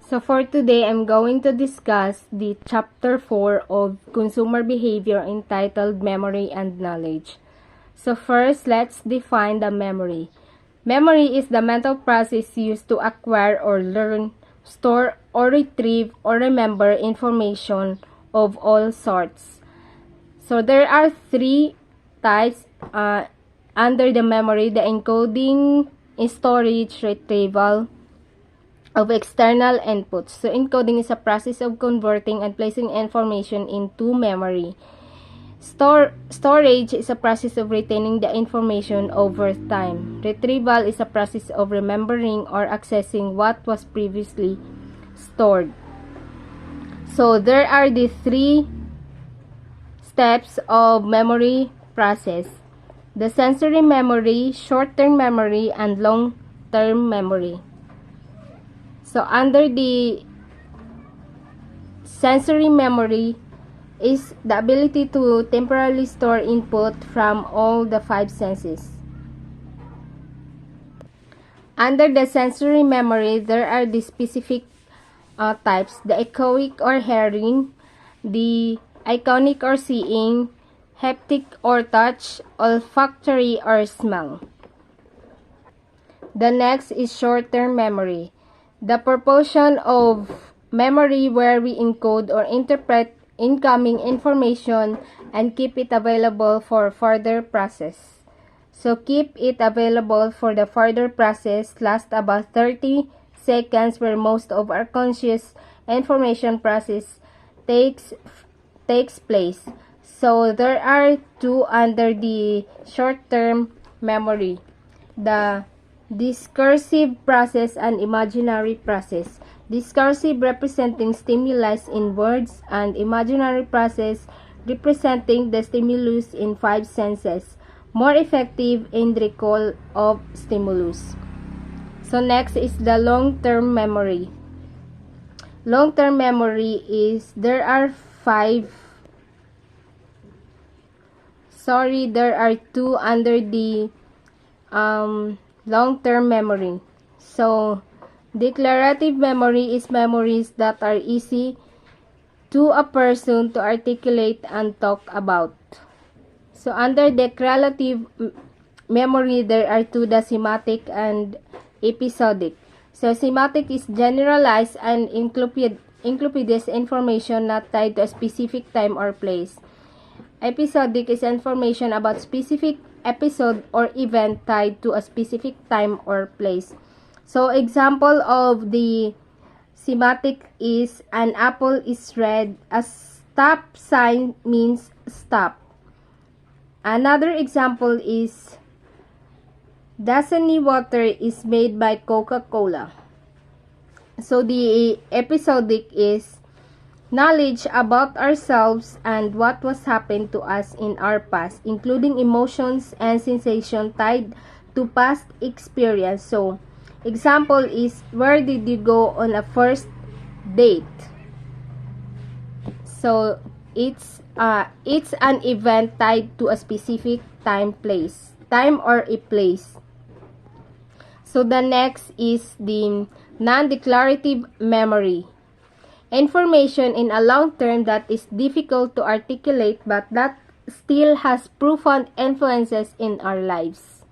So for today, I'm going to discuss the chapter 4 of consumer behavior entitled Memory and Knowledge. So first, let's define the memory. Memory is the mental process used to acquire or learn, store or retrieve or remember information of all sorts. So there are three types under the memory: the encoding, storage, retrieval of external inputs. So encoding is a process of converting and placing information into memory. Storage is a process of retaining the information over time. Retrieval is a process of remembering or accessing what was previously stored. So there are the three steps of memory process: the sensory memory, short-term memory, and long-term memory. So under the sensory memory is the ability to temporarily store input from all the five senses. Under the sensory memory, there are the specific types: the echoic or hearing, the iconic or seeing, haptic or touch, olfactory or smell. The next is short-term memory, the proportion of memory where we encode or interpret incoming information and keep it available for further process. So keep it available for the further process lasts about 30 seconds, where most of our conscious information process takes place. So there are two under the short-term memory: the discursive process and imaginary process. Discursive representing stimuli in words, and imaginary process representing the stimulus in five senses, more effective in recall of stimulus. So next is the long-term memory. Long-term memory is, there are two under the long-term memory. So declarative memory is memories that are easy to a person to articulate and talk about. So under declarative memory, there are two: the semantic and episodic. So semantic is generalized and encyclopedic information not tied to a specific time or place. Episodic is information about specific episode or event tied to a specific time or place. So example of the semantic is, an apple is red, a stop sign means stop. Another example is, Dasani water is made by Coca-Cola. So the episodic is knowledge about ourselves and what was happened to us in our past, including emotions and sensations tied to past experience. So example is, where did you go on a first date? So it's an event tied to a specific time or a place. So the next is the non-declarative memory. Information in a long term that is difficult to articulate but that still has profound influences in our lives.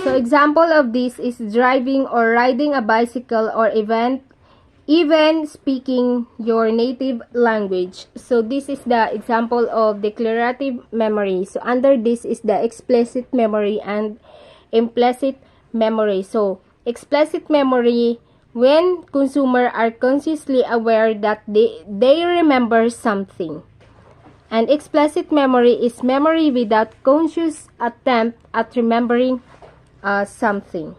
So example of this is driving or riding a bicycle, or even speaking your native language. So this is the example of declarative memory. So under this is the explicit memory and implicit memory. So explicit memory, when consumers are consciously aware that they remember something. And explicit memory is memory without conscious attempt at remembering something.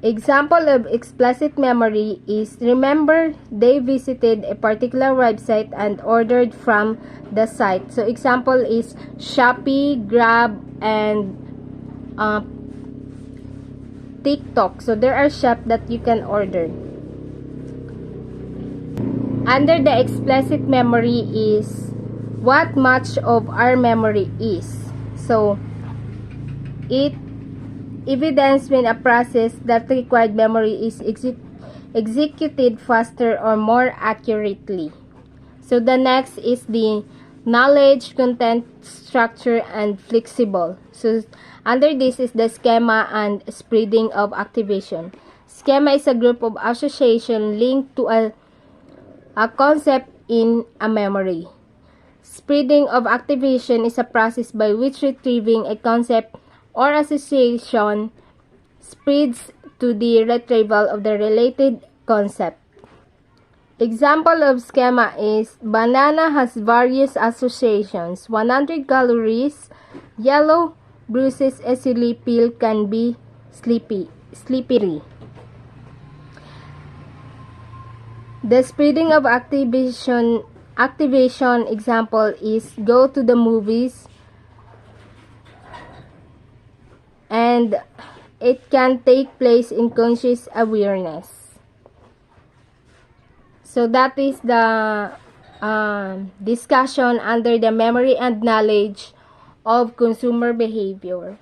Example of explicit memory is, remember they visited a particular website and ordered from the site. So example is Shopee, Grab, and TikTok. So there are shops that you can order. Under the explicit memory is what much of our memory is. So it evidence when a process that required memory is executed faster or more accurately. So the next is the knowledge, content, structure, and flexible. So under this is the schema and spreading of activation. Schema is a group of association linked to a concept in a memory. Spreading of activation is a process by which retrieving a concept or association spreads to the retrieval of the related concept. Example of schema is banana has various associations. 100 calories. Yellow bruises easily peel can be slippery. The spreading of activation example is go to the movies, and it can take place in conscious awareness. So that is the discussion under the memory and knowledge of consumer behavior.